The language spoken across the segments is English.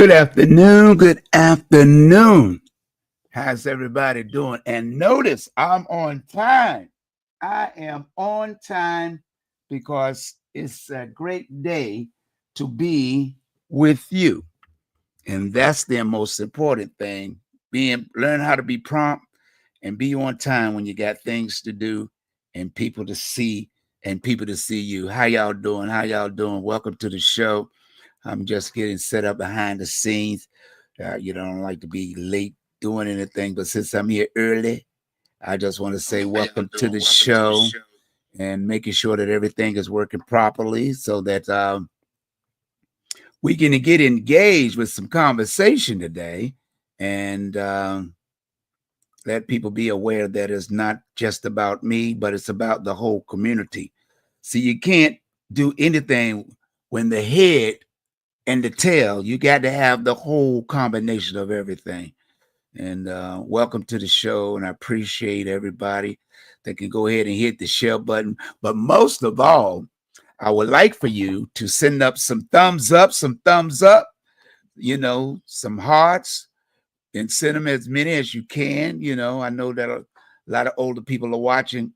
Good afternoon. Good afternoon. How's everybody doing? And notice I'm on time. I am on time because it's a great day to be with you. And that's the most important thing. Learn how to be prompt and be on time when you got things to do and people to see you. How y'all doing? How y'all doing? Welcome to the show. I'm just getting set up behind the scenes. Don't like to be late doing anything, but since I'm here early, I just want to say welcome to the show and making sure that everything is working properly so that we can get engaged with some conversation today and let people be aware that it's not just about me, but it's about the whole community. See, you can't do anything when the head and the tail, you got to have the whole combination of everything. And welcome to the show. And I appreciate everybody that can go ahead and hit the share button. But most of all, I would like for you to send up some thumbs up, some hearts, and send them as many as you can. I know that a lot of older people are watching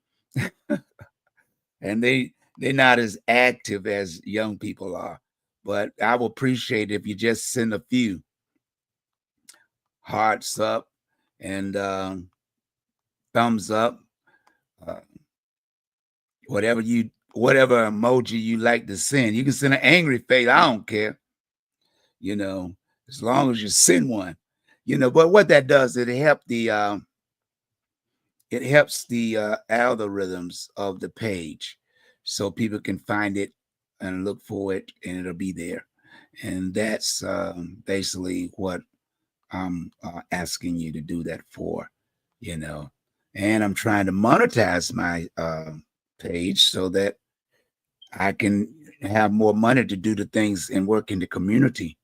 and they're not as active as young people are. But I will appreciate if you just send a few hearts up and thumbs up, uh, whatever emoji you like to send. You can send an angry face. I don't care, as long as you send one. But what that does, it helps the algorithms of the page, so people can find it and look for it, and it'll be there. And that's basically what I'm asking you to do that for, And I'm trying to monetize my page so that I can have more money to do the things and work in the community.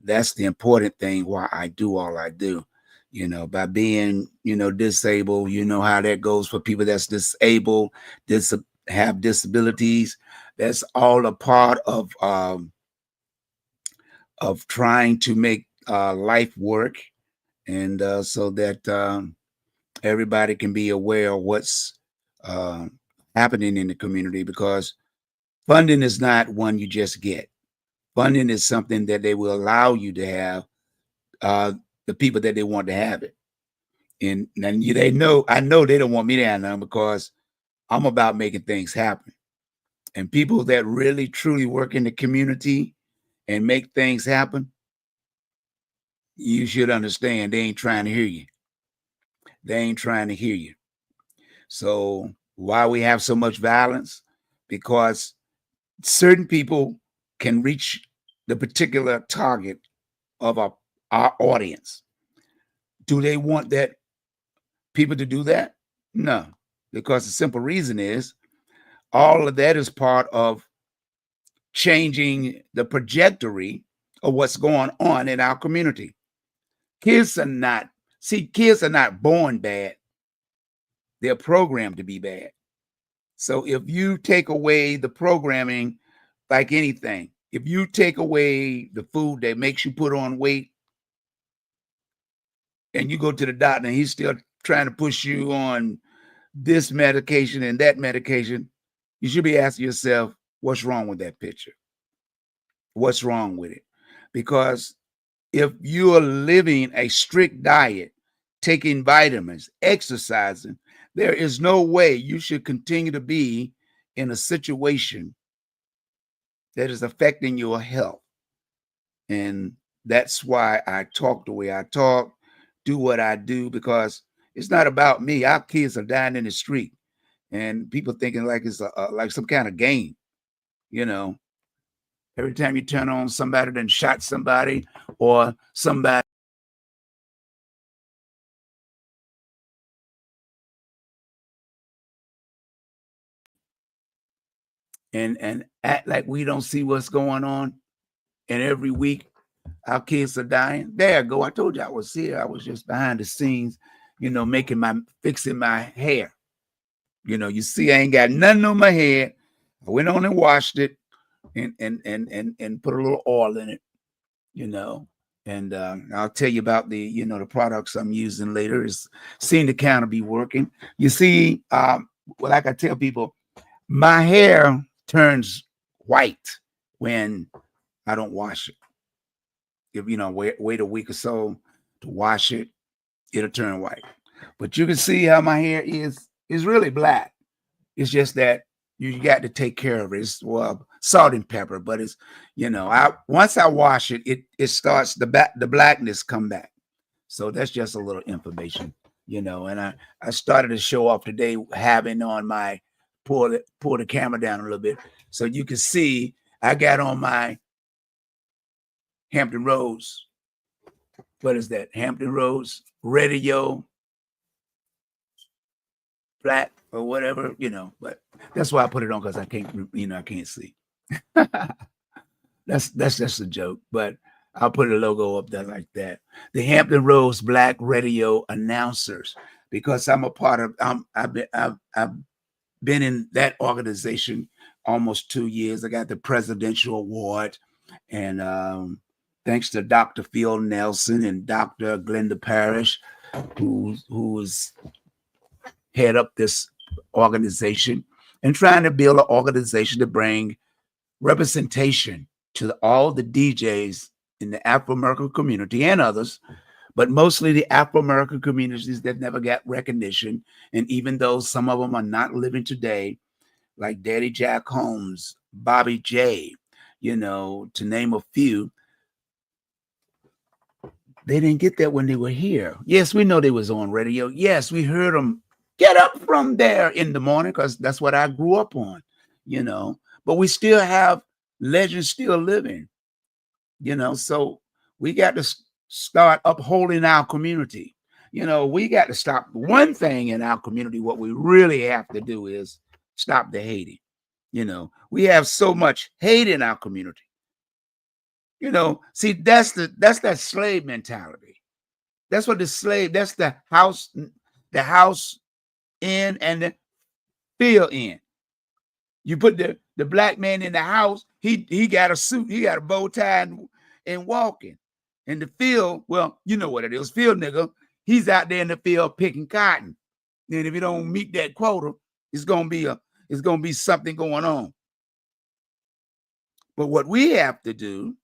That's the important thing why I do all I do. By being, disabled, you know how that goes for people that's disabled, have disabilities. That's all a part of trying to make life work, and so that everybody can be aware of what's happening in the community, because funding is not one you just get. Funding is something that they will allow you to have, the people that they want to have it. And I know they don't want me to have none, because I'm about making things happen. And people that really truly work in the community and make things happen, you should understand they ain't trying to hear you. They ain't trying to hear you. So why we have so much violence? Because certain people can reach the particular target of our audience. Do they want that people to do that? No, because the simple reason is all of that is part of changing the trajectory of what's going on in our community. Kids are not born bad. They're programmed to be bad. So if you take away the programming, like anything, if you take away the food that makes you put on weight, and you go to the doctor and he's still trying to push you on this medication and that medication, you should be asking yourself, what's wrong with that picture? What's wrong with it? Because if you are living a strict diet, taking vitamins, exercising, there is no way you should continue to be in a situation that is affecting your health. And that's why I talk the way I talk, do what I do, because it's not about me. Our kids are dying in the street, and people thinking like it's like some kind of game. Every time you turn on, somebody then shot somebody, or somebody. And act like we don't see what's going on. And every week our kids are dying. There I go. I told you I was here. I was just behind the scenes, fixing my hair. You see, I ain't got nothing on my head. I went on and washed it and put a little oil in it, And I'll tell you about the products I'm using later. Is seeing the counter be working. You see, well, like I tell people, my hair turns white when I don't wash it. If wait a week or so to wash it, it'll turn white. But you can see how my hair is really black. It's just that you got to take care of it. It's salt and pepper, but it's I once I wash it, it starts the blackness come back. So that's just a little information, And I started to show off today having on my pull the camera down a little bit so you can see I got on my Hampton Roads. What is that? Hampton Roads radio black or whatever, but that's why I put it on because I can't see. That's just a joke, but I'll put a logo up there like that. The Hampton Roads Black Radio Announcers, because I'm a part of. I've been in that organization almost 2 years. I got the presidential award, and thanks to Dr. Phil Nelson and Dr. Glenda Parrish, who's head up this organization and trying to build an organization to bring representation to all the DJs in the Afro-American community and others, but mostly the Afro-American communities that never got recognition. And even though some of them are not living today, like Daddy Jack Holmes, Bobby J, to name a few, they didn't get that when they were here. Yes, we know they was on radio. Yes, we heard them get up from there in the morning because that's what I grew up on, But we still have legends still living, So we got to start upholding our community. We got to stop one thing in our community. What we really have to do is stop the hating. We have so much hate in our community. See, that's that slave mentality. That's what that's the house in and the field in. You put the black man in the house, he got a suit, he got a bow tie and walking. In the field, well, you know what it is, field nigga, he's out there in the field picking cotton. And if you don't meet that quota, it's gonna be something going on. But what we have to do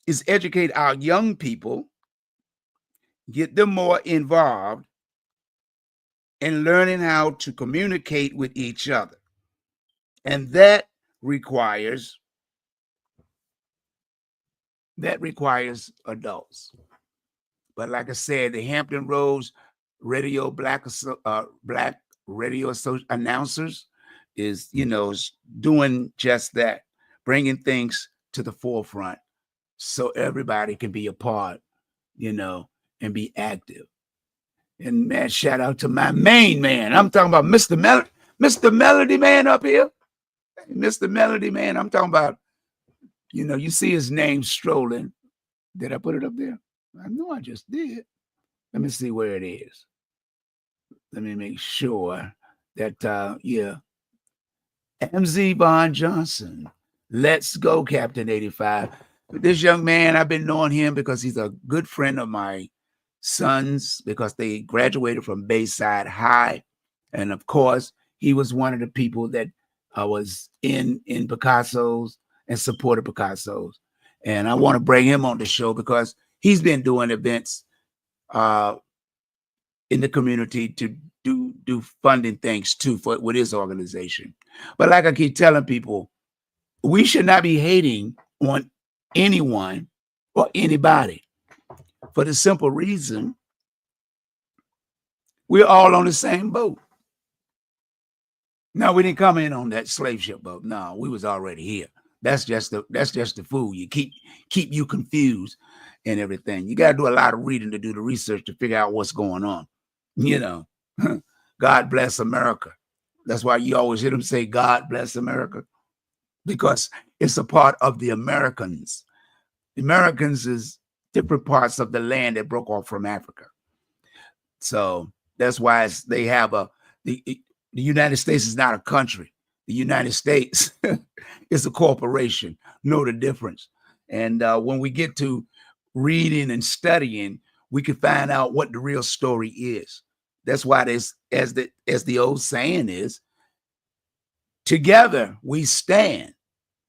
is educate our young people, get them more involved in learning how to communicate with each other. And that requires adults. But like I said, the Hampton Roads Radio Black Radio Announcers is doing just that, bringing things to the forefront so everybody can be a part, and be active. And man, shout out to my main man. I'm talking about Mr. Melody Man up here. Mr. Melody Man, I'm talking about, you see his name strolling. Did I put it up there? I know I just did. Let me see where it is. Let me make sure that, yeah. MZ Von Johnson. Let's go, Captain 85. This young man, I've been knowing him because he's a good friend of my sons because they graduated from Bayside High. And of course, he was one of the people that was in Picasso's and supported Picasso's. And I want to bring him on the show because he's been doing events in the community to do funding things too with his organization. But like I keep telling people, we should not be hating on anyone or anybody for the simple reason we're all on the same boat. No, we didn't come in on that slave ship boat. No, we was already here. That's just the fool. You keep you confused and everything. You got to do a lot of reading to do the research to figure out what's going on. God bless America. That's why you always hear them say, God bless America, because it's a part of the Americans. The Americans is different parts of the land that broke off from Africa. So that's why they have the United States is not a country. The United States is a corporation. Know the difference. And when we get to reading and studying, we can find out what the real story is. That's why there's, as the old saying is, together we stand,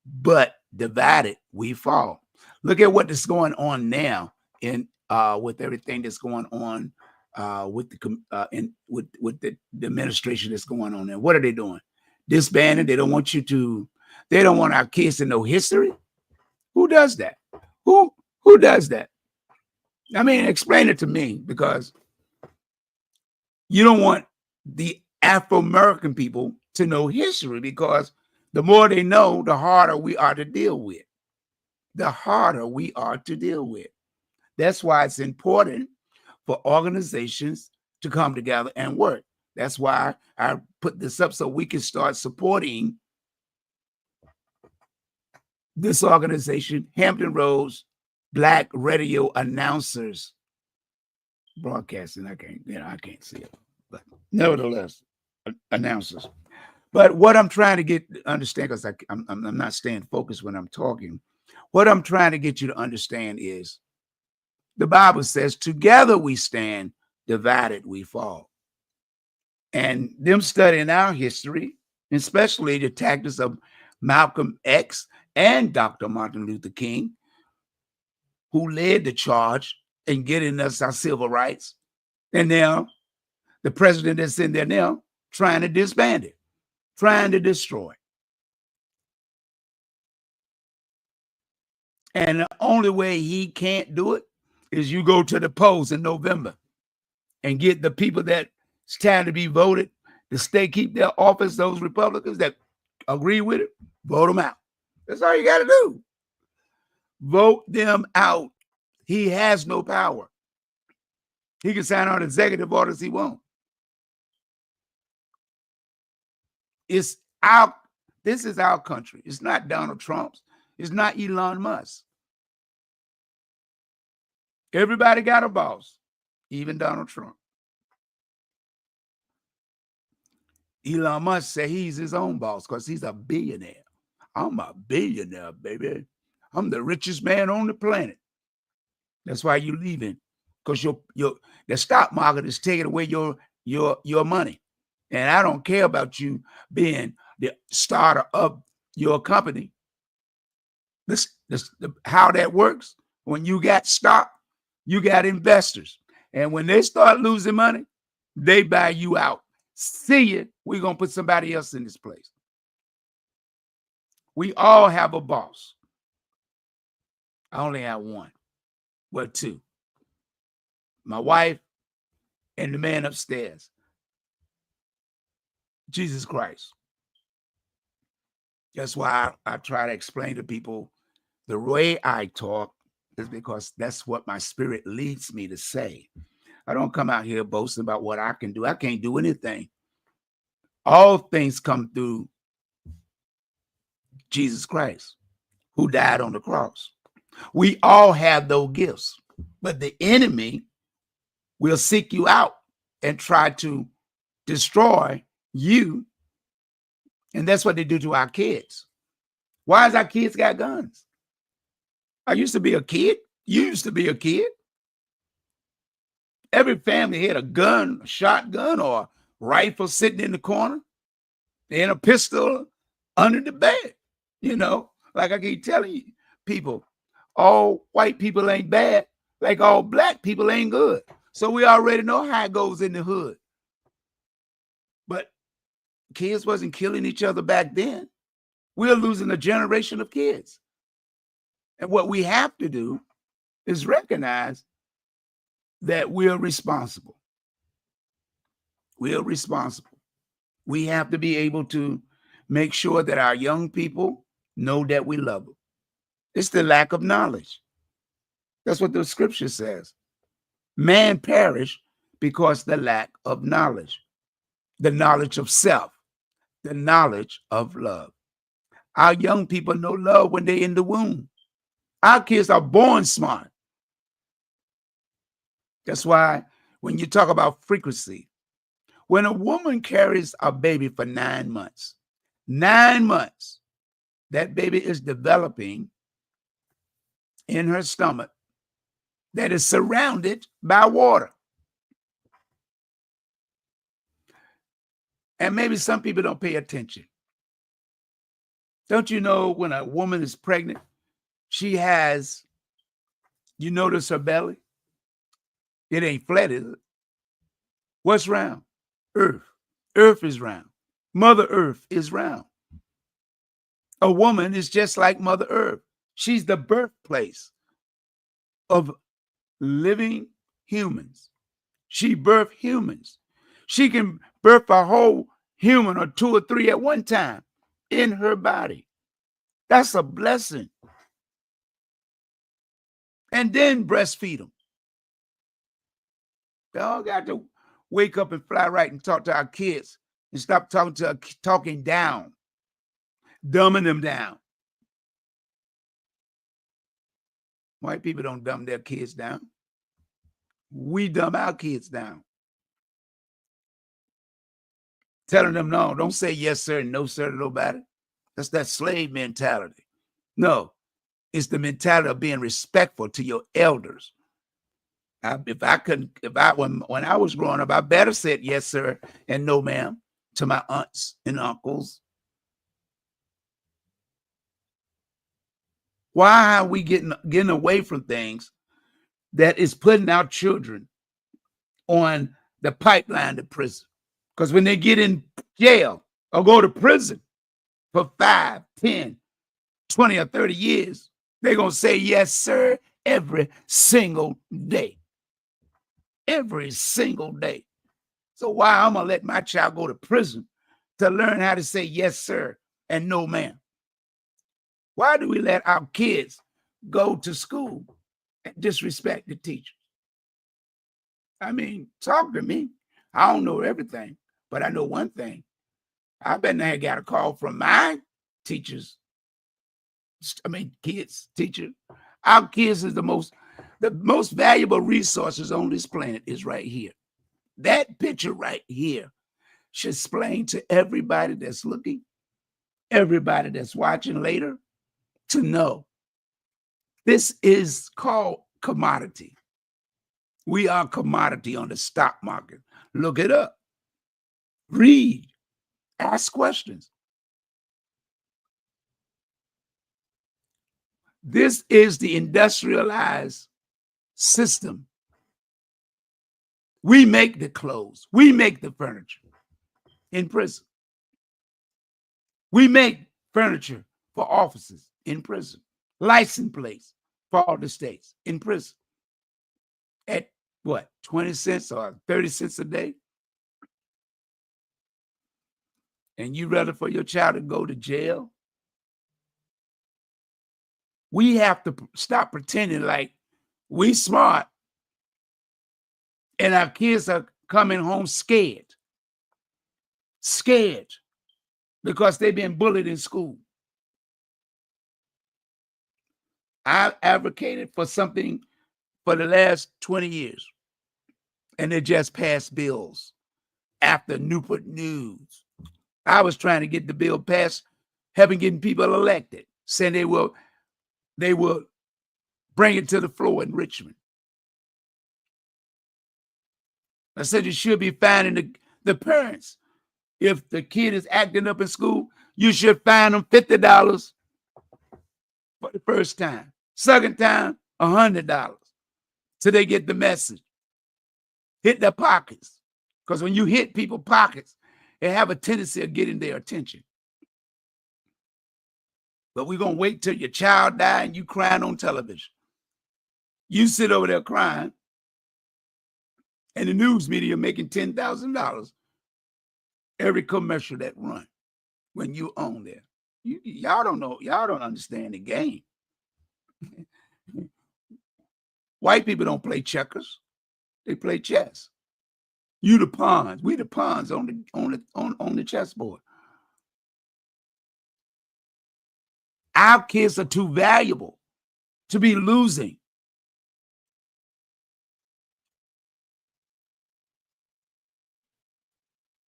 but divided we fall. Look at what is going on now in with everything that's going on with the administration that's going on there. What are they doing? Disbanding. They don't want you to. They don't want our kids to know history. Who does that? Who does that? I mean, explain it to me, because you don't want the Afro-American people to know history, because the more they know, the harder we are to deal with. The harder we are to deal with. That's why it's important for organizations to come together and work. That's why I put this up, so we can start supporting this organization, Hampton Roads Black Radio Announcers Broadcasting. I can't see it, but nevertheless, announcers. But what I'm trying to get understand, because I'm not staying focused when I'm talking. What I'm trying to get you to understand is the Bible says, together we stand, divided we fall. And them studying our history, especially the tactics of Malcolm X and Dr. Martin Luther King, who led the charge in getting us our civil rights. And now the president that's in there now trying to disband it, trying to destroy it. And the only way he can't do it is you go to the polls in November and get the people that's time to be voted to keep their office, those Republicans that agree with it, vote them out. That's all you got to do. Vote them out. He has no power. He can sign on executive orders he wants. This is our country. It's not Donald Trump's. It's not Elon Musk. Everybody got a boss, even Donald Trump. Elon Musk said he's his own boss because he's a billionaire. I'm a billionaire, baby. I'm the richest man on the planet. That's why you're leaving, because the stock market is taking away your money. And I don't care about you being the starter of your company. How that works, when you got stock, you got investors. And when they start losing money, they buy you out. See you. We're going to put somebody else in this place. We all have a boss. I only have one. Well, two. My wife and the man upstairs. Jesus Christ. That's why I try to explain to people the way I talk is because that's what my spirit leads me to say. I don't come out here boasting about what I can do. I can't do anything. All things come through Jesus Christ, who died on the cross. We all have those gifts, but the enemy will seek you out and try to destroy you. And that's what they do to our kids. Why has our kids got guns? I used to be a kid. You used to be a kid. Every family had a gun, a shotgun, or a rifle sitting in the corner, and a pistol under the bed. Like I keep telling you, people, all white people ain't bad, like all black people ain't good. So we already know how it goes in the hood. But kids wasn't killing each other back then. We're losing a generation of kids. And what we have to do is recognize that we're responsible. We're responsible. We have to be able to make sure that our young people know that we love them. It's the lack of knowledge. That's what the scripture says. Man perish because the lack of knowledge, the knowledge of self, the knowledge of love. Our young people know love when they're in the womb. Our kids are born smart. That's why when you talk about frequency, when a woman carries a baby for 9 months, that baby is developing in her stomach that is surrounded by water. And maybe some people don't pay attention. Don't you know when a woman is pregnant, she has, you notice her belly? It ain't flat, is it? What's round? Earth. Earth is round. Mother Earth is round. A woman is just like Mother Earth. She's the birthplace of living humans. She birthed humans. She can birth a whole human or two or three at one time in her body. That's a blessing. And then breastfeed them. They all got to wake up and fly right and talk to our kids and stop talking down, dumbing them down. White people don't dumb their kids down. We dumb our kids down. Telling them, no, don't say yes, sir, and no, sir to nobody. That's that slave mentality. No, it's the mentality of being respectful to your elders. When I was growing up, I better said yes, sir, and no, ma'am, to my aunts and uncles. Why are we getting away from things that is putting our children on the pipeline to prison? Because when they get in jail or go to prison for 5, 10, 20, or 30 years, they're going to say yes, sir, every single day. Every single day. So why I'm going to let my child go to prison to learn how to say yes, sir, and no, ma'am? Why do we let our kids go to school and disrespect the teachers? I mean, talk to me. I don't know everything, but I know one thing. I bet I got a call from my teachers. Kids, teacher. Our kids is the most valuable resources on this planet is right here. That picture right here should explain to everybody that's looking, everybody that's watching later, to know this is called commodity. We are commodity on the stock market. Look it up. Read. Ask questions. This is the industrialized system. We make the clothes. We make the furniture in prison. We make furniture for offices in prison. License plates for all the states in prison. At what, 20 cents or 30 cents a day? And you rather for your child to go to jail? We have to stop pretending like we smart and our kids are coming home scared. Scared because they've been bullied in school. I've advocated for something for the last 20 years, and they just passed bills after Newport News. I was trying to get the bill passed, helping getting people elected, saying they will bring it to the floor in Richmond. I said you should be fining the parents. If the kid is acting up in school, you should fine them $50 for the first time. Second time, $100 till they get the message. Hit their pockets. Because when you hit people's pockets, they have a tendency of getting their attention. But we're going to wait till your child dies and you crying on television. You sit over there crying, and the news media making $10,000 every commercial that run when you own there. Y'all don't know. Y'all don't understand the game. White people don't play checkers. They play chess. You the pawns. We the pawns on the chessboard. Our kids are too valuable to be losing.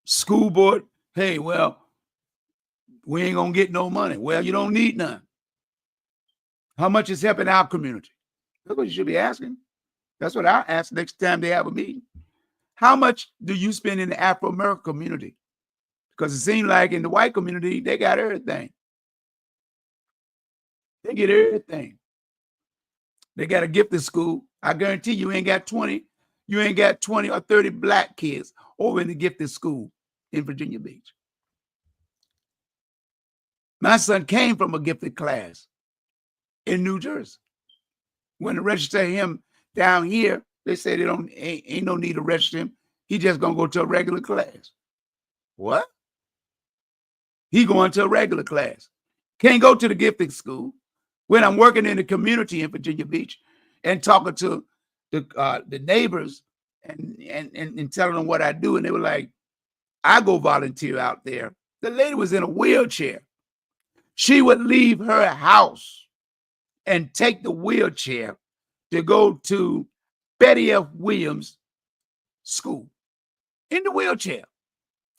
School board, hey, well, we ain't gonna get no money. Well, you don't need none. How much is helping our community? That's what you should be asking. That's what I ask next time they have a meeting. How much do you spend in the Afro-American community? Because it seems like in the white community, they got everything. They get everything. They got a gifted school. I guarantee you ain't got 20 or 30 black kids over in the gifted school in Virginia Beach. My son came from a gifted class in New Jersey. When they register him down here, they say they ain't no need to register him. He just gonna go to a regular class. What? He going to a regular class. Can't go to the gifted school. When I'm working in the community in Virginia Beach and talking to the neighbors and telling them what I do, and they were like, I go volunteer out there. The lady was in a wheelchair. She would leave her house and take the wheelchair to go to Betty F. Williams School in the wheelchair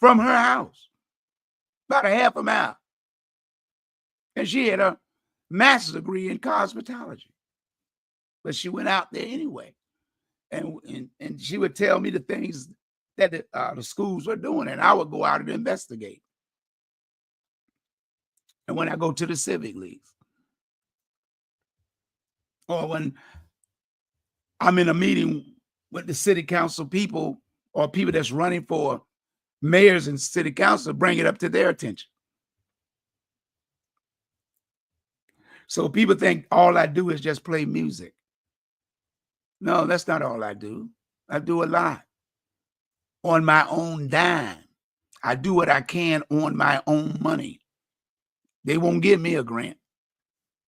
from her house, about a half a mile. And she had a master's degree in cosmetology, but she went out there anyway. And she would tell me the things that the schools were doing, and I would go out and investigate. And when I go to the civic leagues, or when I'm in a meeting with the city council people or people that's running for mayors and city council, bring it up to their attention. So people think all I do is just play music. No, that's not all I do. I do a lot on my own dime. I do what I can on my own money. They won't give me a grant.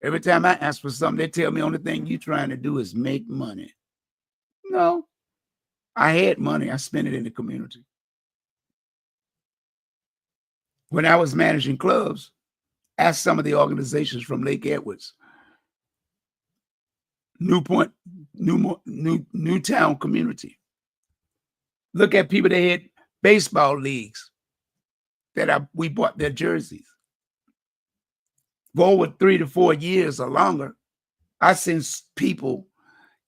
Every time I ask for something, they tell me only thing you're trying to do is make money. No, I had money. I spent it in the community. When I was managing clubs, ask some of the organizations from Lake Edwards, Newtown community. Look at people that had baseball leagues that we bought their jerseys. For over 3 to 4 years or longer, I send people,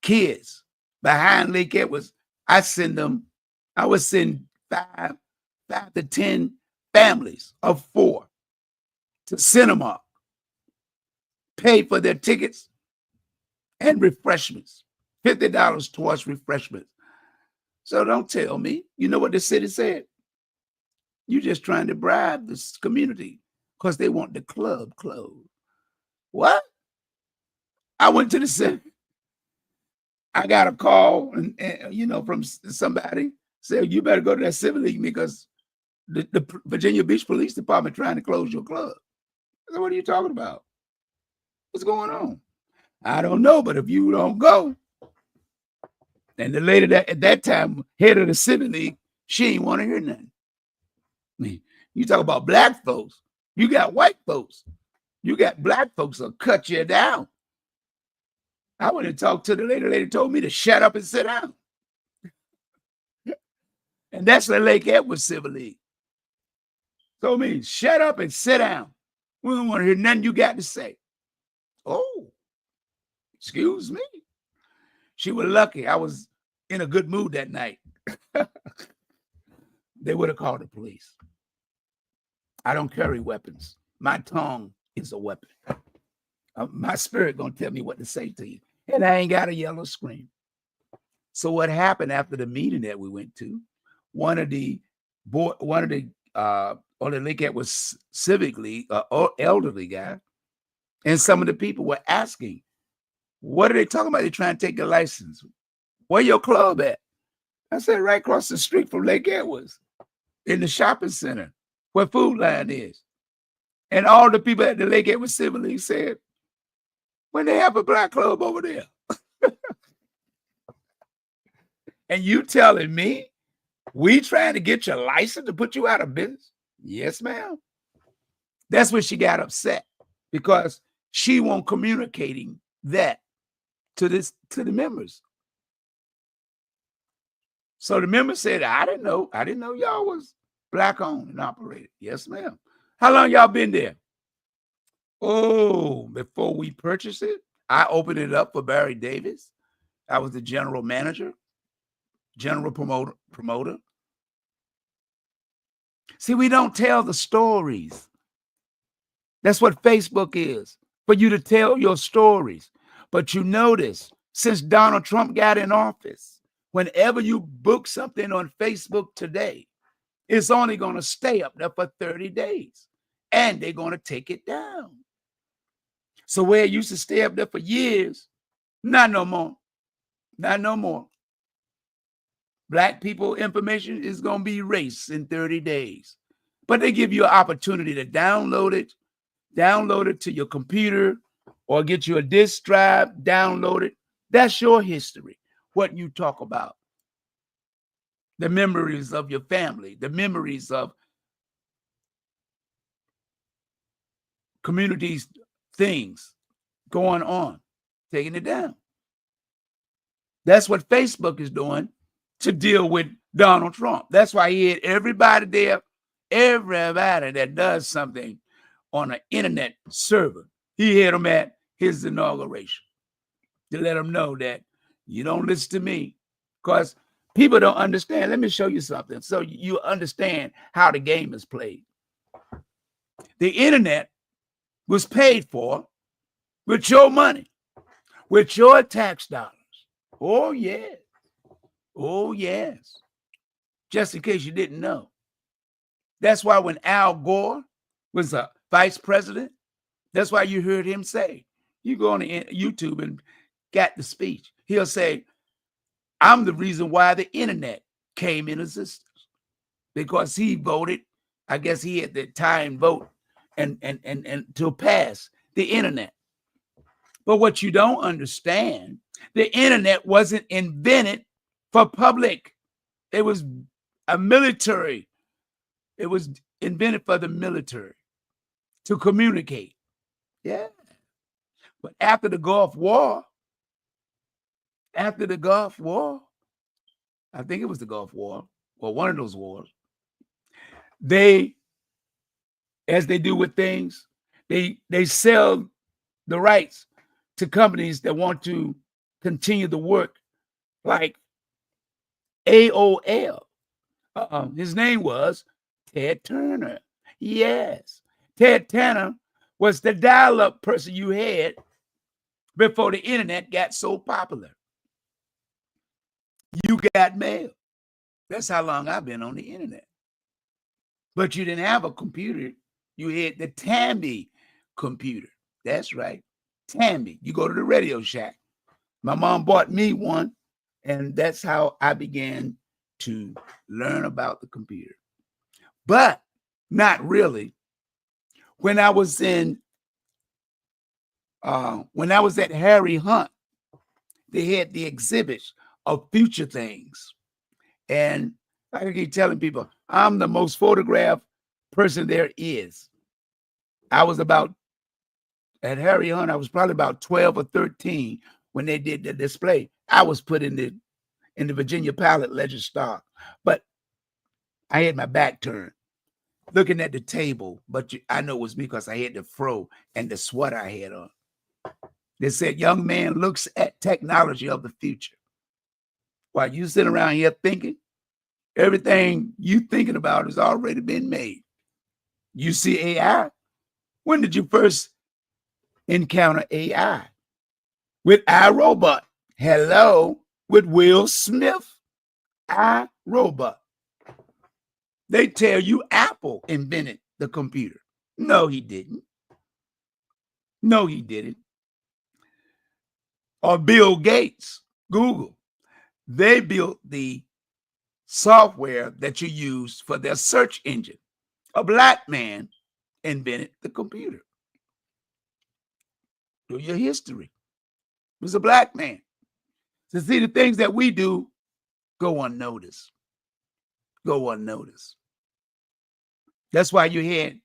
kids behind Lake Edwards. I would send 5 to 10 families of 4 to cinema, pay for their tickets and refreshments, $50 towards refreshments. So don't tell me, you know what the city said? You're just trying to bribe this community because they want the club closed. What? I went to the city. I got a call and from somebody said, you better go to that civic league because the Virginia Beach Police Department trying to close your club. I said, what are you talking about? What's going on? I don't know, but if you don't go, and the lady that at that time, head of the civic league, she ain't want to hear nothing. I mean, you talk about black folks, you got white folks, you got black folks that'll cut you down. I went and talked to the lady. The lady told me to shut up and sit down. And that's the Lake Edwards Civic League. Told me, shut up and sit down. We don't want to hear nothing you got to say. Oh, excuse me. She was lucky. I was in a good mood that night. They would have called the police. I don't carry weapons. My tongue is a weapon. My spirit gonna tell me what to say to you, and I ain't got a yellow screen. So what happened after the meeting that we went to? One of the Lake Edwards Civic League, elderly guy, and some of the people were asking, "What are they talking about? They're trying to take your license. Where your club at?" I said, "Right across the street from Lake Edwards, in the shopping center where Food Line is." And all the people at the Lake Edwards Civic League said, "When they have a black club over there." And you telling me we trying to get your license to put you out of business? Yes, ma'am. That's when she got upset because she won't communicating that to the members. So the members said, I didn't know y'all was black owned and operated. Yes, ma'am. How long y'all been there? Oh, before we purchased it, I opened it up for Barry Davis. I was the general manager, general promoter. See, we don't tell the stories. That's what Facebook is, for you to tell your stories. But you notice, since Donald Trump got in office, whenever you book something on Facebook today, it's only going to stay up there for 30 days, and they're going to take it down. So where it used to stay up there for years, not no more. Not no more. Black people information is going to be erased in 30 days. But they give you an opportunity to download it to your computer, or get you a disk drive, download it. That's your history, what you talk about. The memories of your family, the memories of communities, things going on, taking it down. That's what Facebook is doing to deal with Donald Trump. That's why he had everybody there, everybody that does something on an internet server. He had them at his inauguration to let them know that you don't listen to me, because people don't understand. Let me show you something so you understand how the game is played. The internet was paid for with your money, with your tax dollars. Oh, yeah. Oh, yes. Just in case you didn't know. That's why when Al Gore was a vice president, that's why you heard him say, you go on YouTube and got the speech. He'll say, I'm the reason why the internet came in existence, because he voted. I guess he at the time vote and to pass the internet. But what you don't understand, the internet wasn't invented for public. It was a military. It was invented for the military to communicate. Yeah. But after the Gulf War, I think it was the Gulf War, or one of those wars, they, as they do with things, they sell the rights to companies that want to continue the work, like AOL. His name was Ted Turner. Yes. Ted Turner was the dial-up person you had before the internet got so popular. You got mail. That's how long I've been on the internet. But you didn't have a computer. You had the Tammy computer. That's right. Tammy. You go to the Radio Shack. My mom bought me one, and that's how I began to learn about the computer. But not really. When I was at Harry Hunt, they had the exhibits of future things. And like I keep telling people, I'm the most photographed person there is. I was at Harry Hunt, I was probably about 12 or 13 when they did the display. I was put in the Virginia Pilot Legend Star, but I had my back turned, looking at the table. But I know it was me because I had the fro and the sweater I had on. They said, young man looks at technology of the future. While you sit around here thinking, everything you thinking about has already been made. You see AI? When did you first encounter AI? With iRobot. Hello, with Will Smith. iRobot. They tell you Apple invented the computer. No, he didn't. No, he didn't. Or Bill Gates, Google. They built the software that you use for their search engine. A black man invented the computer. Do your history. It was a black man. So see, the things that we do go unnoticed. Go unnoticed. That's why you had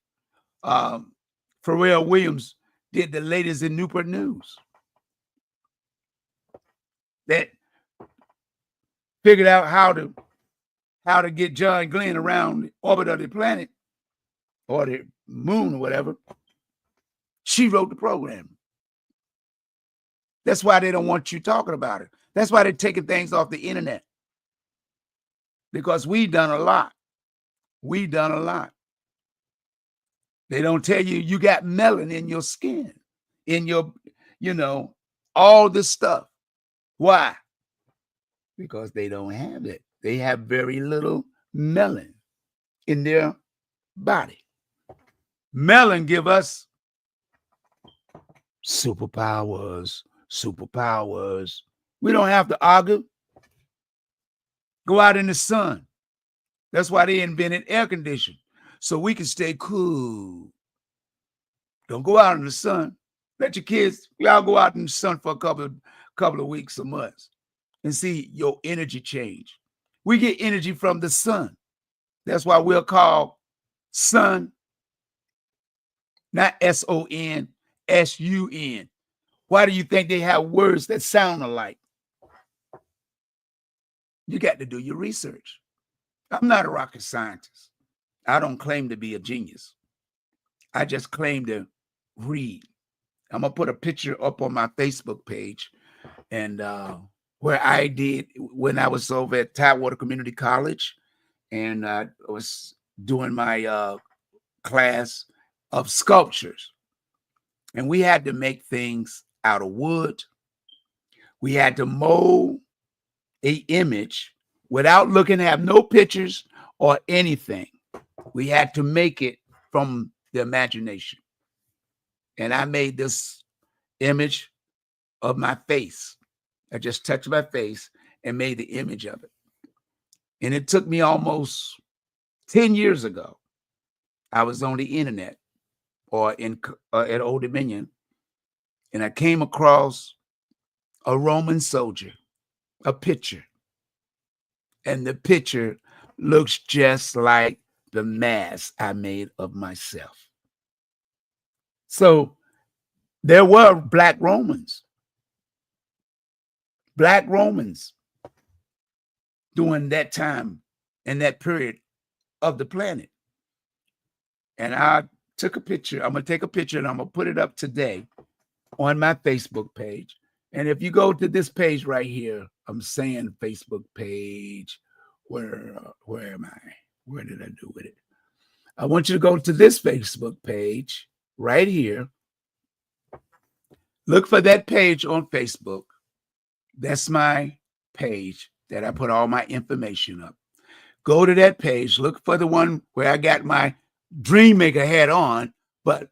Pharrell Williams did the latest in Newport News. That figured out how to get John Glenn around the orbit of the planet or the moon or whatever. She wrote the program. That's why they don't want you talking about it. That's why they're taking things off the internet. Because we've done a lot. We've done a lot. They don't tell you you got melanin in your skin, in your, all this stuff. Why? Because they don't have it. They have very little melanin in their body. Melanin give us superpowers. We don't have to argue. Go out in the sun. That's why they invented air conditioning, so we can stay cool. Don't go out in the sun. Let your kids, y'all go out in the sun for a couple of weeks or months and see your energy change. We get energy from the sun. That's why we'll call sun, not S-O-N, S-U-N. Why do you think they have words that sound alike? You got to do your research. I'm not a rocket scientist. I don't claim to be a genius. I just claim to read. I'm going to put a picture up on my Facebook page and where I did when I was over at Tidewater Community College, and I was doing my class of sculptures. And we had to make things out of wood. We had to mold an image without looking, have no pictures or anything. We had to make it from the imagination. And I made this image of my face. I just touched my face and made the image of it. And it took me almost 10 years ago. I was on the internet or at Old Dominion, and I came across a Roman soldier, a picture. And the picture looks just like the mask I made of myself. So there were Black Romans during that time and that period of the planet. And I took a picture. I'm going to take a picture and I'm going to put it up today on my Facebook page. And if you go to this page right here, I'm saying Facebook page. Where am I? Where did I do with it? I want you to go to this Facebook page right here. Look for that page on Facebook. That's my page that I put all my information up. Go to that page. Look for the one where I got my Dream Maker hat on, but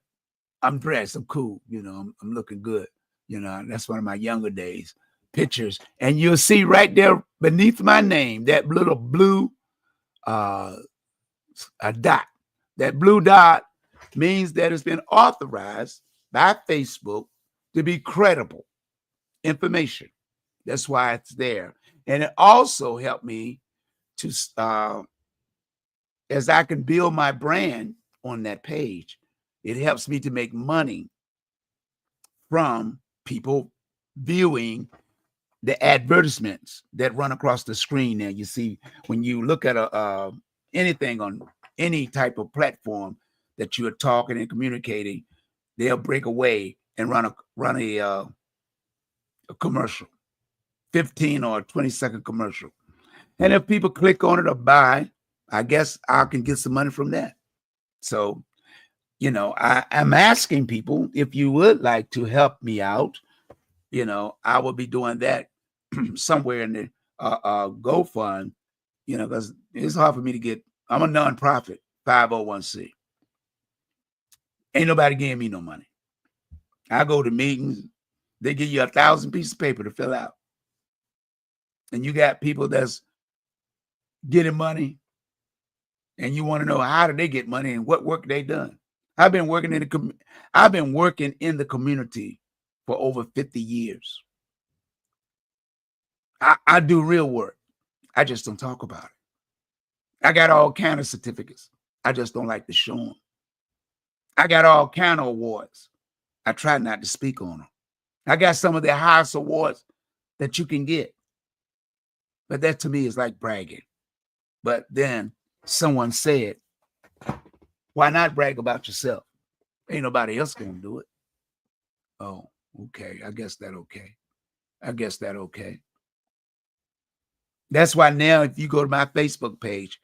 I'm dressed. I'm cool. I'm looking good. That's one of my younger days pictures. And you'll see right there beneath my name, that little blue a dot. That blue dot means that it's been authorized by Facebook to be credible information. That's why it's there. And it also helped me to, as I can build my brand on that page, it helps me to make money from people viewing the advertisements that run across the screen there. You see, when you look at anything on any type of platform that you are talking and communicating, they'll break away and run a commercial, 15 or 20-second commercial. And if people click on it or buy, I guess I can get some money from that. So, I'm asking people if you would like to help me out. I will be doing that somewhere in the GoFund, because it's hard for me to get. I'm a nonprofit, 501c. Ain't nobody giving me no money. I go to meetings, they give you 1,000 pieces of paper to fill out. And you got people that's getting money, and you want to know how did they get money and what work they done. I've been working in the community for over 50 years. I do real work. I just don't talk about it. I got all kind of certificates. I just don't like to show them. I got all kind of awards. I try not to speak on them. I got some of the highest awards that you can get. But that to me is like bragging. But then someone said, why not brag about yourself? Ain't nobody else gonna do it. Oh, okay. I guess that okay. I guess that okay. That's why now if you go to my Facebook page,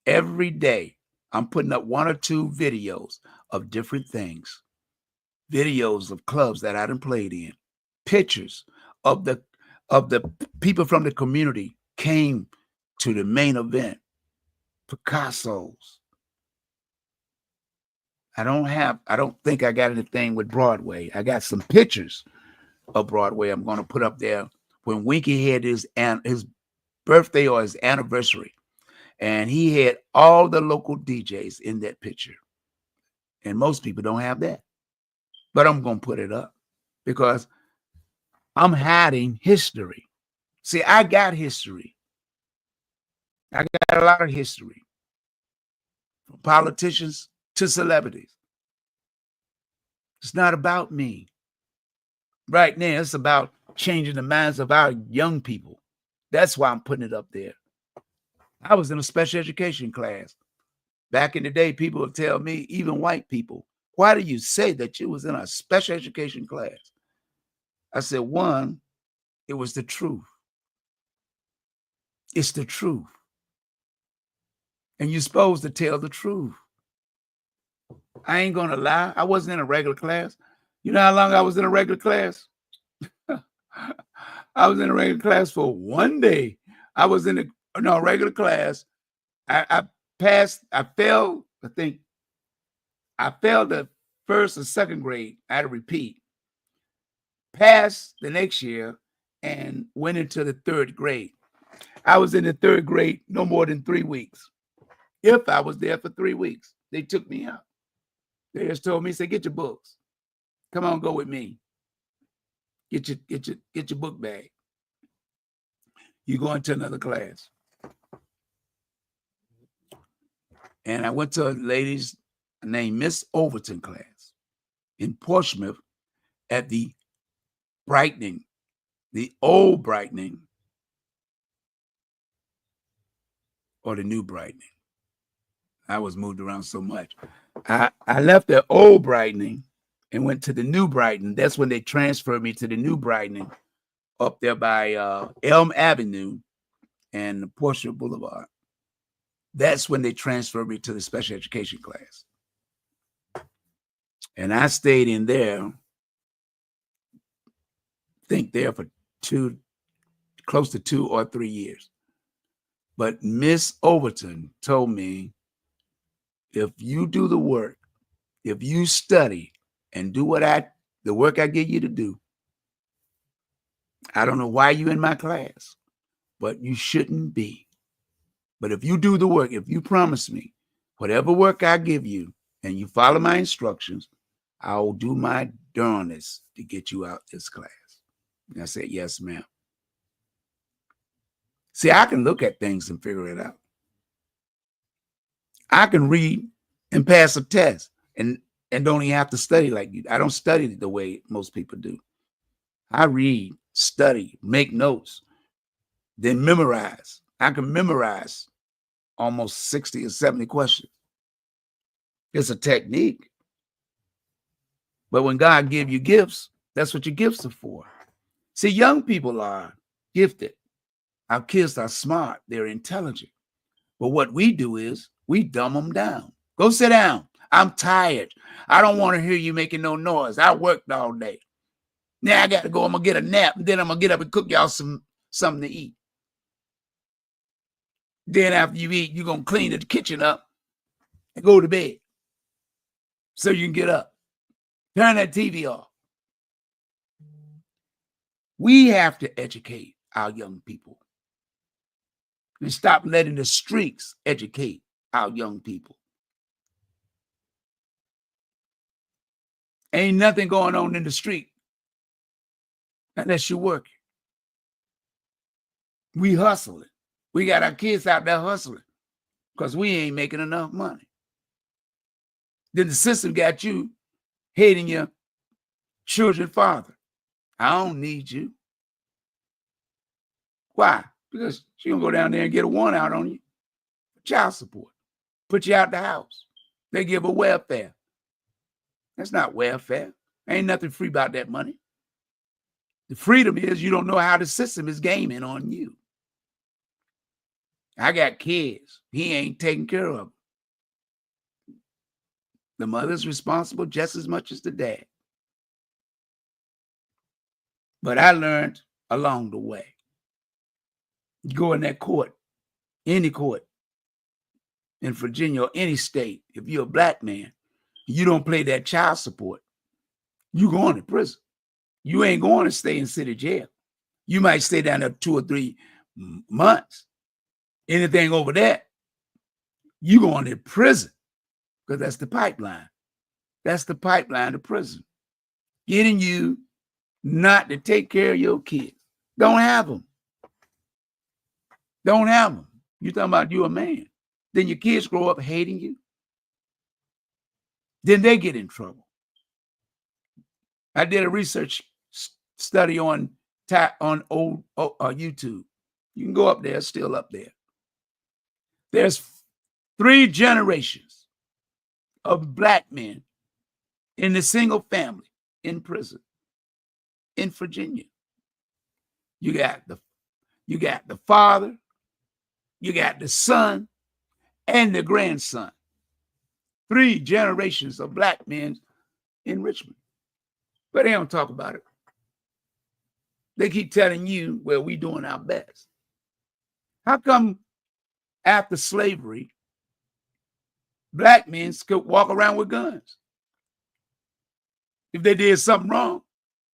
every day I'm putting up 1 or 2 videos of different things. Videos of clubs that I done played in. Pictures of the people from the community came to the main event. Picasso's. I don't think I got anything with Broadway. I got some pictures of Broadway I'm going to put up there when Winky had his birthday or his anniversary. And he had all the local DJs in that picture. And most people don't have that. But I'm going to put it up because I'm hiding history. See, I got history. I got a lot of history. From politicians to celebrities. It's not about me. Right now, it's about changing the minds of our young people. That's why I'm putting it up there. I was in a special education class. Back in the day, people would tell me, even white people, why do you say that you was in a special education class? I said, one, it was the truth. It's the truth. And you're supposed to tell the truth. I ain't going to lie. I wasn't in a regular class. You know how long I was in a regular class? I was in a regular class for 1 day. I was in a regular class. I passed, I failed, I think. I failed the first or second grade. I had to repeat. Passed the next year and went into the 3rd grade. I was in the 3rd grade no more than 3 weeks. If I was there for 3 weeks, they took me out. They just told me, say, get your books. Come on, go with me. Get your book bag. You go into another class. And I went to a lady's named Miss Overton class in Portsmouth at the Brightening, the old Brightening, or the new Brightening. I was moved around so much. I left the old Brightening and went to the new Brightening. That's when they transferred me to the new Brightening up there by Elm Avenue and Portsmouth Boulevard. That's when they transferred me to the special education class. And I stayed in there, I think there for close to 2 or 3 years. But Miss Overton told me, if you do the work, if you study and do the work I give you to do, I don't know why you're in my class, but you shouldn't be. But if you do the work, if you promise me, whatever work I give you and you follow my instructions, I'll do my darnest to get you out this class. And I said, yes, ma'am. See, I can look at things and figure it out. I can read and pass a test and don't even have to study like you. I don't study the way most people do. I read, study, make notes, then memorize. I can memorize almost 60 or 70 questions. It's a technique. But when God gives you gifts, that's what your gifts are for. See, young people are gifted. Our kids are smart. They're intelligent. But what we do is we dumb them down. Go sit down. I'm tired. I don't want to hear you making no noise. I worked all day. Now I got to go. I'm going to get a nap. And then I'm going to get up and cook y'all something to eat. Then after you eat, you're going to clean the kitchen up and go to bed so you can get up. Turn that TV off. We have to educate our young people and stop letting the streets educate our young people. Ain't nothing going on in the street unless you're working. We hustling. We got our kids out there hustling because we ain't making enough money. Then the system got you hating your children's father. I don't need you. Why? Because she gonna go down there and get a warrant out on you. Child support. Put you out the house. They give her welfare. That's not welfare. Ain't nothing free about that money. The freedom is you don't know how the system is gaming on you. I got kids. He ain't taking care of them. The mother's responsible just as much as the dad. But I learned along the way. You go in that court, any court in Virginia or any state, if you're a black man, you don't pay that child support, you going to prison. You ain't going to stay in city jail. You might stay down there 2 or 3 months. Anything over that, you going to prison, because that's the pipeline. That's the pipeline to prison. Getting you not to take care of your kids. Don't have them. Don't have them. You talking about you a man. Then your kids grow up hating you. Then they get in trouble. I did a research study on old YouTube. You can go up there, still up there. There's 3 generations of black men in the single family in prison in Virginia. You got the father, you got the son, and the grandson. 3 generations of black men in Richmond. But they don't talk about it. They keep telling you, well, we doing our best. How come after slavery, black men could walk around with guns? If they did something wrong,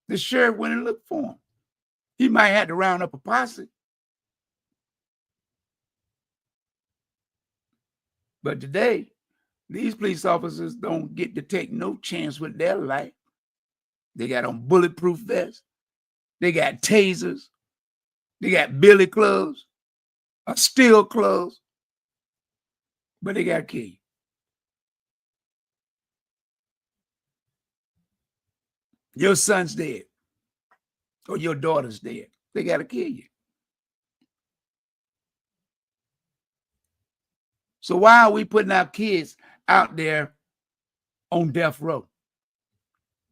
the sheriff went and looked for them. He might have to round up a posse. But today, these police officers don't get to take no chance with their life. They got on bulletproof vests. They got tasers. They got billy clubs, steel clubs. But they got to kill you. Your son's dead, or your daughter's dead. They got to kill you. So why are we putting our kids out there on death row?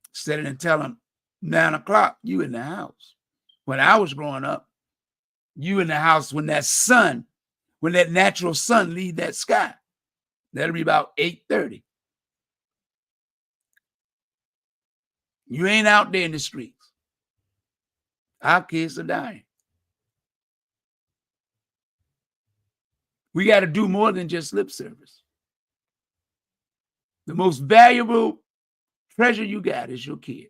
Instead of telling them 9 o'clock, you in the house. When I was growing up, you in the house when that sun, when that natural sun leave that sky. That'll be about 8:30. You ain't out there in the streets. Our kids are dying. We got to do more than just lip service. The most valuable treasure you got is your kid.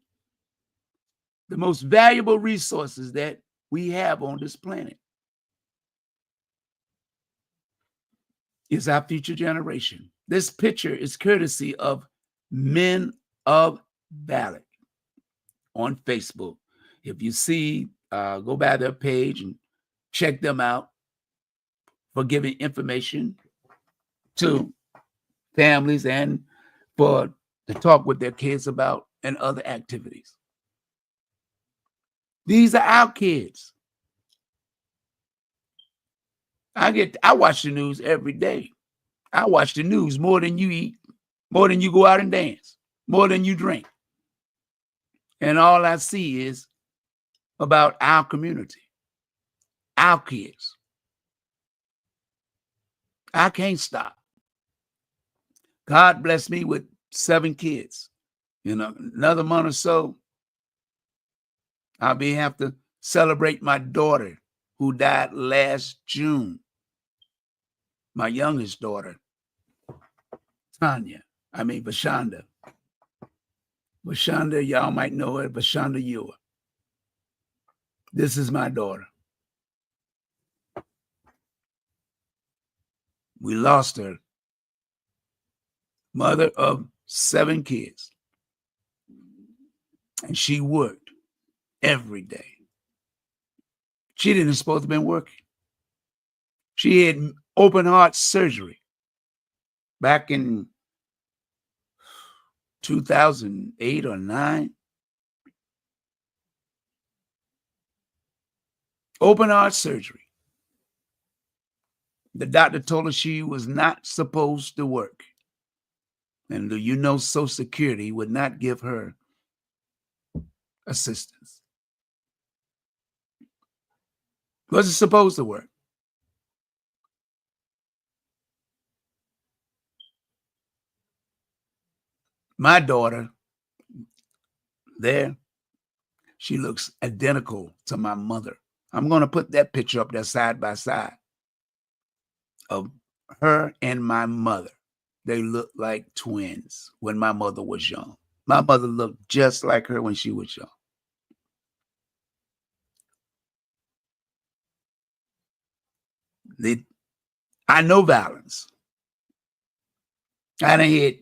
The most valuable resources that we have on this planet is our future generation. This picture is courtesy of Men of Valor on Facebook. If you see, go by their page and check them out for giving information to families and to talk with their kids about and other activities. These are our kids. I watch the news every day. I watch the news more than you eat, more than you go out and dance, more than you drink. And all I see is about our community, our kids. I can't stop. God blessed me with 7 kids. In another month or so, I'll have to celebrate my daughter who died last June. My youngest daughter, Vashonda. Vashonda, y'all might know her, Vashonda Ewer. This is my daughter. We lost her. Mother of 7 kids. And she worked every day. She didn't supposed to have been working. She had open heart surgery back in 2008 or 9. Open heart surgery. The doctor told her she was not supposed to work. And Social Security would not give her assistance. Was it supposed to work? My daughter there, she looks identical to my mother. I'm going to put that picture up there side by side of her and my mother. They look like twins when my mother was young. My mother looked just like her when she was young. I know violence. I done had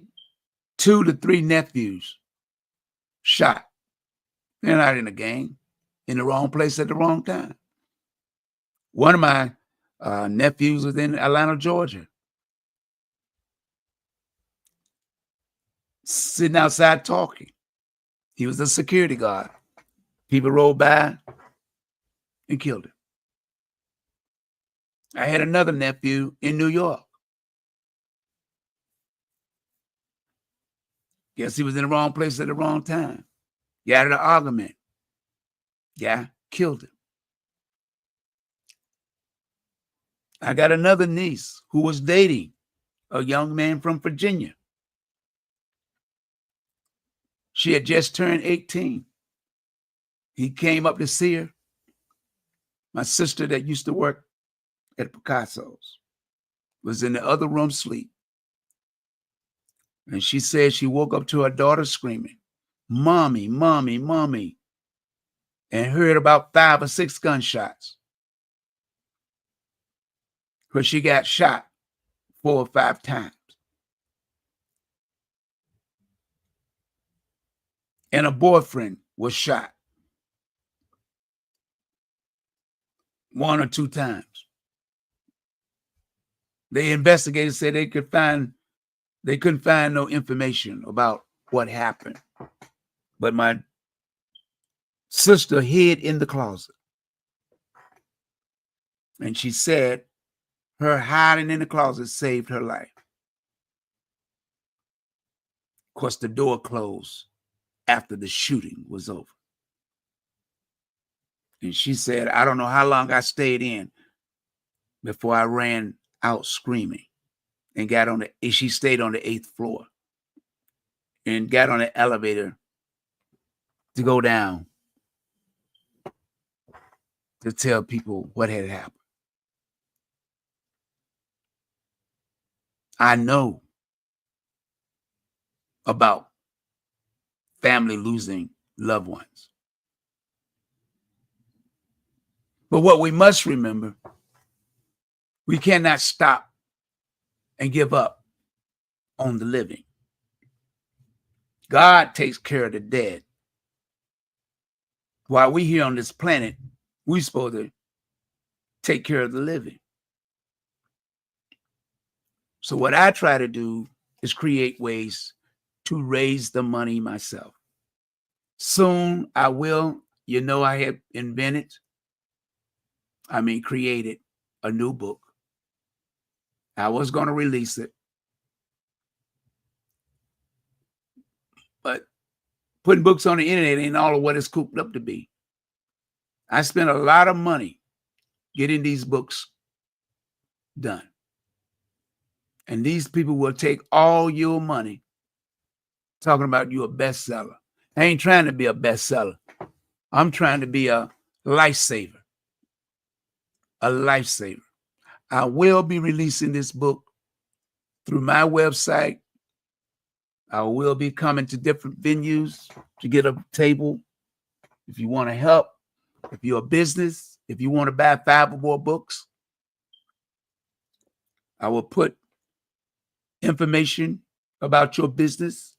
2 to 3 nephews shot. They're not in a gang, in the wrong place at the wrong time. One of my nephews was in Atlanta, Georgia, sitting outside talking. He was a security guard. People rolled by and killed him. I had another nephew in New York. Guess he was in the wrong place at the wrong time. Got in an argument. Yeah, killed him. I got another niece who was dating a young man from Virginia. She had just turned 18. He came up to see her. My sister that used to work at Picasso's was in the other room asleep. And she said she woke up to her daughter screaming, "Mommy, mommy, mommy," and heard about 5 or 6 gunshots. Because she got shot 4 or 5 times. And her boyfriend was shot 1 or 2 times. They investigated, said they couldn't find no information about what happened. But my sister hid in the closet. And she said her hiding in the closet saved her life. Of course, the door closed after the shooting was over. And she said, I don't know how long I stayed in before I ran out screaming and she stayed on the 8th floor and got on the elevator to go down to tell people what had happened. I know about family losing loved ones. But what we must remember, we cannot stop and give up on the living. God takes care of the dead. While we here on this planet, we're supposed to take care of the living. So what I try to do is create ways to raise the money myself. Soon I will, I have created a new book. I was going to release it, but putting books on the internet ain't all of what it's cooped up to be. I spent a lot of money getting these books done. And these people will take all your money talking about you a bestseller. I ain't trying to be a bestseller. I'm trying to be a lifesaver. A lifesaver. I will be releasing this book through my website. I will be coming to different venues to get a table. If you want to help, if you're a business, if you want to buy 5 or more books, I will put information about your business.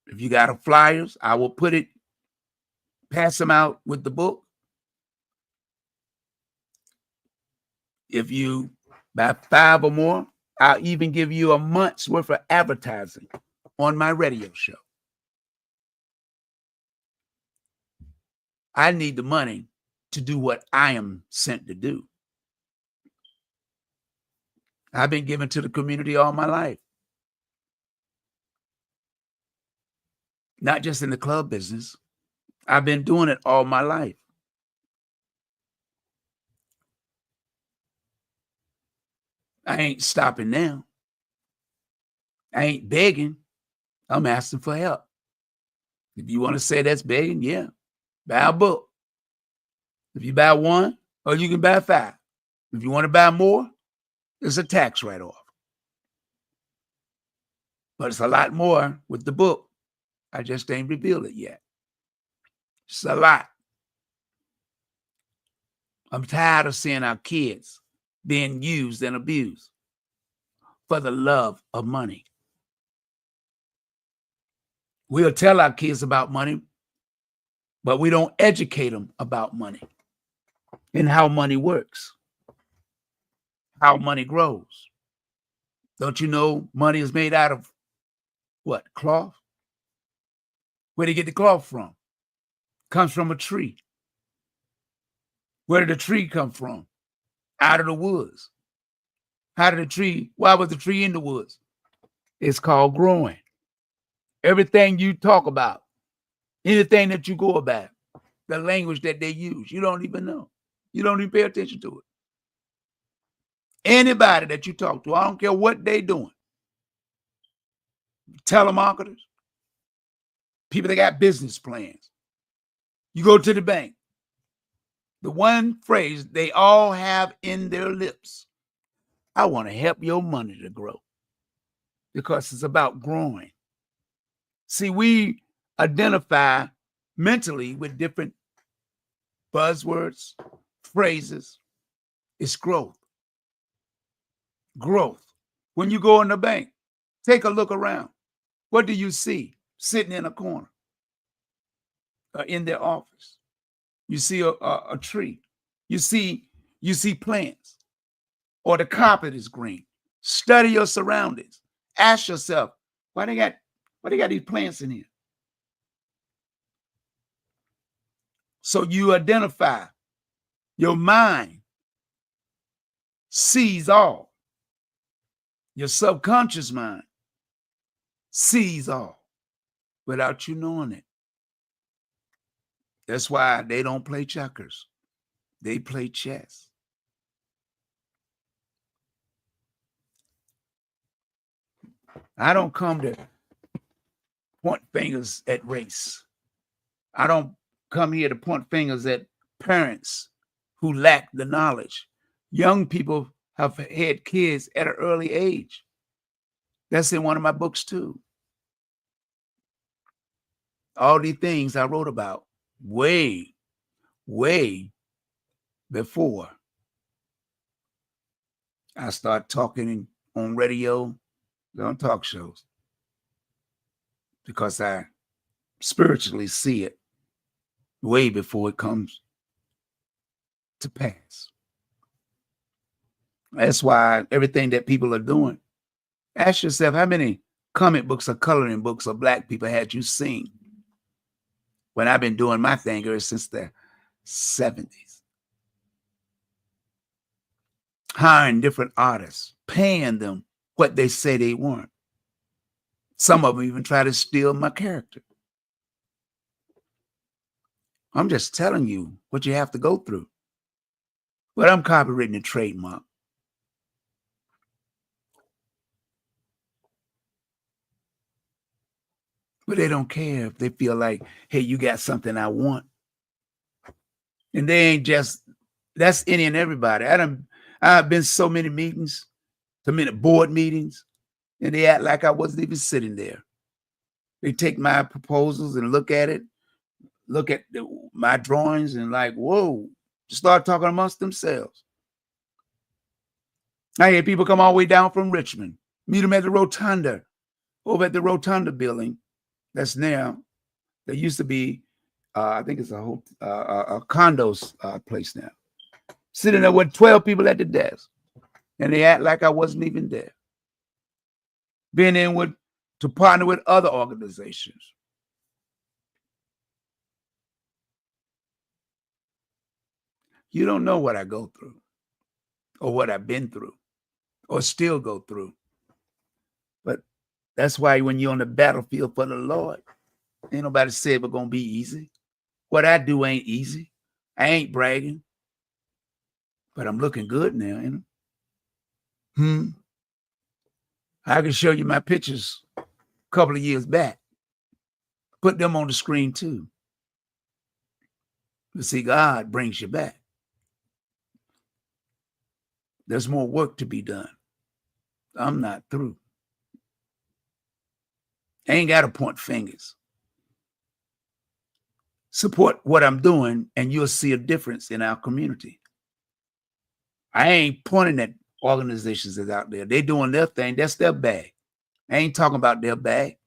If you got flyers, I will pass them out with the book. If you buy 5 or more, I'll even give you a month's worth of advertising on my radio show. I need the money to do what I am sent to do. I've been given to the community all my life. Not just in the club business. I've been doing it all my life. I ain't stopping now. I ain't begging. I'm asking for help. If you want to say that's begging, yeah, buy a book. If you buy one, or you can buy 5. If you want to buy more, it's a tax write-off. But it's a lot more with the book. I just ain't revealed it yet. It's a lot. I'm tired of seeing our kids being used and abused for the love of money. We'll tell our kids about money, but we don't educate them about money and how money works, how money grows. Don't you know money is made out of what? Cloth? Where do you get the cloth from? Comes from a tree. Where did the tree come from? Out of the woods. How did the tree, why was the tree in the woods? It's called growing. Everything you talk about, anything that you go about, the language that they use, you don't even know. You don't even pay attention to it. Anybody that you talk to, I don't care what they're doing. Telemarketers, people that got business plans. You go to the bank. The one phrase they all have in their lips, I want to help your money to grow, because it's about growing. See, we identify mentally with different buzzwords, phrases. It's growth. Growth. When you go in the bank, take a look around. What do you see sitting in a corner in their office? You see a tree. You see plants, or the carpet is green. Study your surroundings. Ask yourself, why they got these plants in here? So you identify. Your mind sees all. Your subconscious mind sees all without you knowing it. That's why they don't play checkers. They play chess. I don't come to point fingers at race. I don't come here to point fingers at parents who lack the knowledge. Young people have had kids at an early age. That's in one of my books too. All these things I wrote about way before I start talking on radio, on talk shows, because I spiritually see it way before it comes to pass. That's why everything that people are doing, ask yourself, how many comic books or coloring books of Black people had you seen when I've been doing my thing ever since the 70s? Hiring different artists, paying them what they say they want. Some of them even try to steal my character. I'm just telling you what you have to go through. But I'm copywritten and trademark. But they don't care if they feel like, hey, you got something I want. And they ain't just, that's any and everybody. I've been so many meetings, so many board meetings, and they act like I wasn't even sitting there. They take my proposals and look at it, look at my drawings, and like, whoa, start talking amongst themselves. I had people come all the way down from Richmond, meet them at the Rotunda, over at the Rotunda building. That's now, there used to be, I think it's a condos place now. Sitting there with 12 people at the desk, and they act like I wasn't even there. Being in to partner with other organizations. You don't know what I go through, or what I've been through, or still go through. But that's why when you're on the battlefield for the Lord, ain't nobody said it's gonna be easy. What I do ain't easy. I ain't bragging, but I'm looking good now, you know. I can show you my pictures a couple of years back. Put them on the screen too. But see, God brings you back. There's more work to be done. I'm not through. I ain't got to point fingers. Support what I'm doing, and you'll see a difference in our community. I ain't pointing at organizations that's out there. They're doing their thing. That's their bag. I ain't talking about their bag.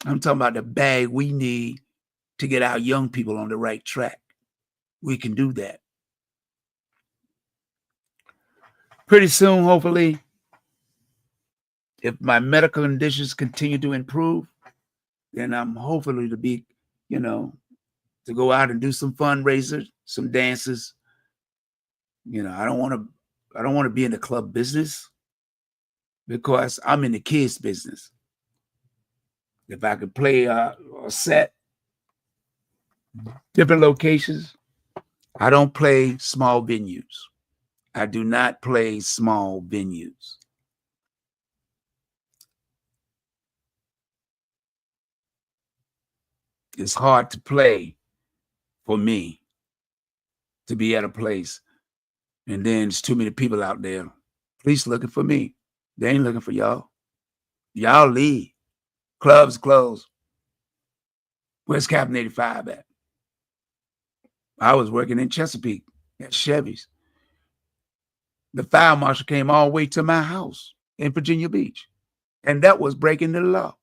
I'm talking about the bag we need to get our young people on the right track. We can do that. Pretty soon, hopefully, if my medical conditions continue to improve, then I'm hopefully to be, to go out and do some fundraisers, some dances. I don't want to be in the club business because I'm in the kids business. If I could play a set, different locations, I don't play small venues. I do not play small venues. It's hard to play for me to be at a place and then there's too many people out there. Police looking for me. They ain't looking for y'all. Y'all leave. Clubs closed. Where's CAPTAIN85 at? I was working in Chesapeake at Chevy's. The fire marshal came all the way to my house in Virginia Beach. And that was breaking the law.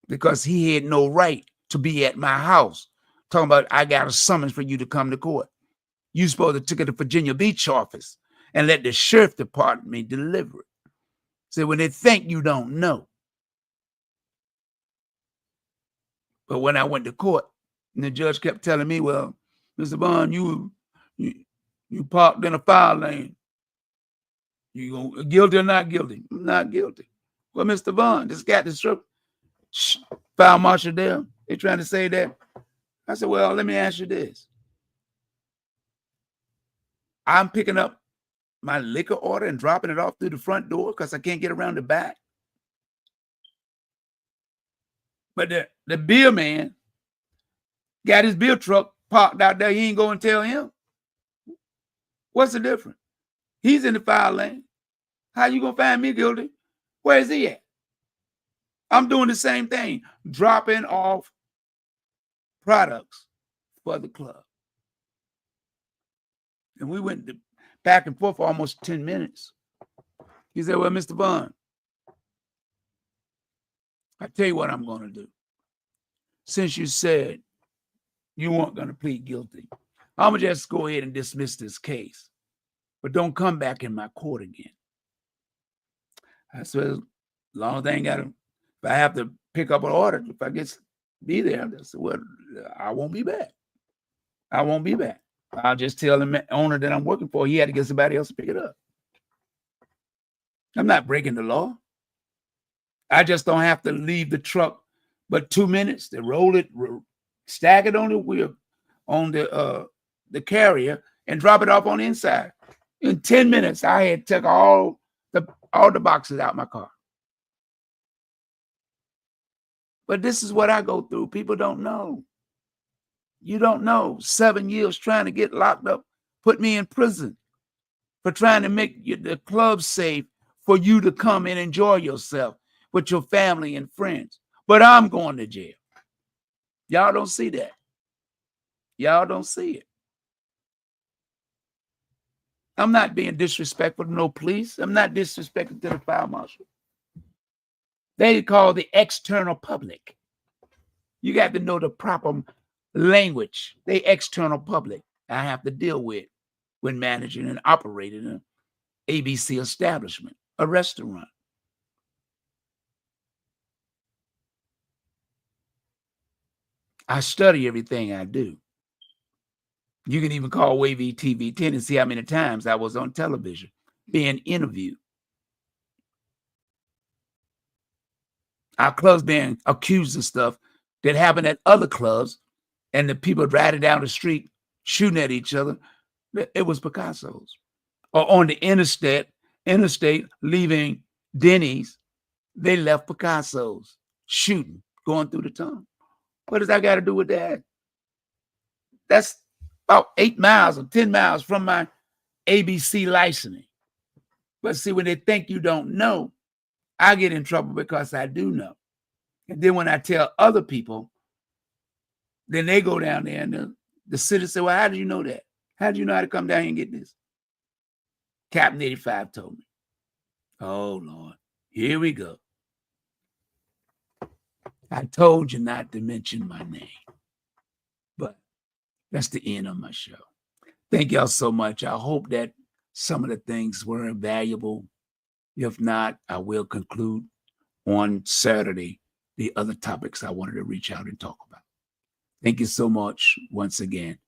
Because he had no right to be at my house. Talking about, I got a summons for you to come to court. You supposed to take it to Virginia Beach office and let the sheriff department deliver it. So when they think you don't know. But when I went to court, and the judge kept telling me, well, Mr. Bond, you parked in a fire lane. You guilty or not guilty? I'm not guilty. Well, Mr. Bond, this got this fire marshal there. They trying to say that. I said, well, let me ask you this. I'm picking up my liquor order and dropping it off through the front door because I can't get around the back. But the beer man got his beer truck parked out there. He ain't going to tell him. What's the difference? He's in the fire lane. How you going to find me guilty? Where is he at? I'm doing the same thing, dropping off products for the club. And we went back and forth for almost 10 minutes. He said, well, Mr. Bond, I tell you what I'm going to do. Since you said you weren't going to plead guilty, I'm going to just go ahead and dismiss this case. But don't come back in my court again. I said, as long as they ain't got to, if I have to pick up an order, if I be there, I said, well, I won't be back. I won't be back. I'll just tell the owner that I'm working for, he had to get somebody else to pick it up. I'm not breaking the law. I just don't have to leave the truck but 2 minutes to roll it, stack it on the wheel, on the carrier, and drop it off on the inside. In 10 minutes, I had took all the boxes out of my car. But this is what I go through. People don't know. You don't know. 7 years trying to get locked up, put me in prison for trying to make the club safe for you to come and enjoy yourself with your family and friends. But I'm going to jail. Y'all don't see that. Y'all don't see it. I'm not being disrespectful to no police. I'm not disrespectful to the fire marshal. They call the external public. You got to know the proper language. They external public I have to deal with when managing and operating an ABC establishment, a restaurant. I study everything I do. You can even call WVTV 10 and see how many times I was on television being interviewed. Our clubs being accused of stuff that happened at other clubs, and the people riding down the street shooting at each other. It was Picasso's. or on the interstate leaving Denny's, they left Picasso's shooting, going through the tunnel. What does that got to do with that? That's about 8 miles or 10 miles from my ABC licensing. But see, when they think you don't know, I get in trouble because I do know. And then when I tell other people, then they go down there and the city say, well, how did you know that? How did you know how to come down here and get this? CAPTAIN85 told me. Oh, Lord, here we go. I told you not to mention my name. But that's the end of my show. Thank y'all so much. I hope that some of the things were valuable. If not, I will conclude on Saturday the other topics I wanted to reach out and talk about. Thank you so much once again.